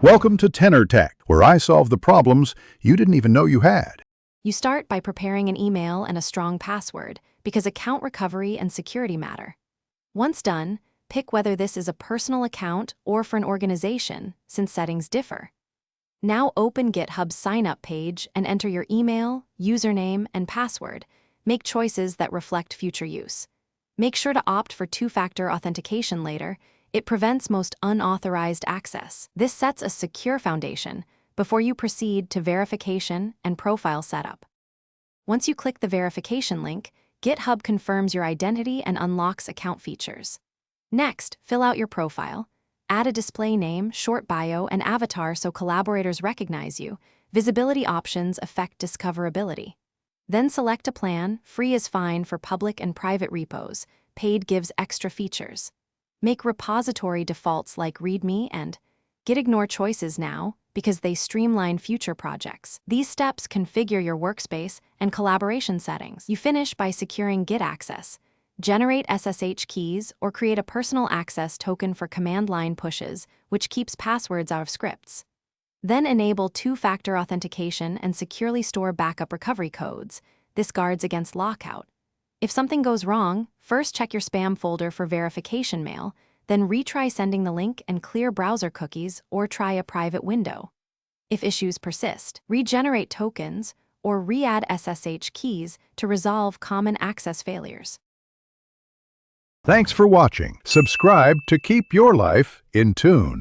Welcome to Tenor Tech, where I solve the problems you didn't even know you had. You start by preparing an email and a strong password because account recovery and security matter. Once done, pick whether this is a personal account or for an organization, since settings differ. Now open GitHub's signup page and enter your email, username, and password. Make choices that reflect future use. Make sure to opt for two-factor authentication later. It prevents most unauthorized access. This sets a secure foundation before you proceed to verification and profile setup. Once you click the verification link, GitHub confirms your identity and unlocks account features. Next, fill out your profile. Add a display name, short bio, and avatar so collaborators recognize you. Visibility options affect discoverability. Then select a plan. Free is fine for public and private repos. Paid gives extra features. Make repository defaults like README and Git ignore choices now because they streamline future projects. These steps configure your workspace and collaboration settings. You finish by securing Git access. Generate SSH keys or create a personal access token for command line pushes, which keeps passwords out of scripts. Then enable two-factor authentication and securely store backup recovery codes. This guards against lockout. If something goes wrong, first check your spam folder for verification mail, then retry sending the link and clear browser cookies or try a private window. If issues persist, regenerate tokens or re-add SSH keys to resolve common access failures. Thanks for watching. Subscribe to keep your life in tune.